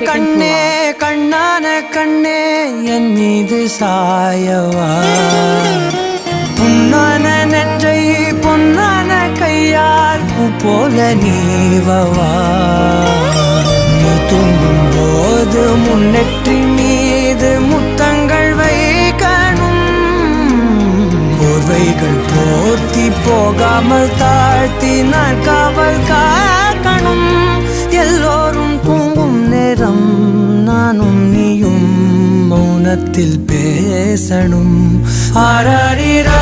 கண்ணே கண்ணான கண்ணே என் மீது சாயவா புண்ணான நெஞ்சை பொன்னான கையால் பூ போல நீவவா நீ தூங்கும் போது முன்னெற்றி மீது முத்தங்கள் வைக்கணும் போர்வைகள் போர்த்தி போகாமல் தாழ்த்தி நான் காவல் காக்கணும் எல்லோரும் தூங்கும் நேரம் நானும் நீயும் மௌனத்தில் பேசணும் ஆராரிரா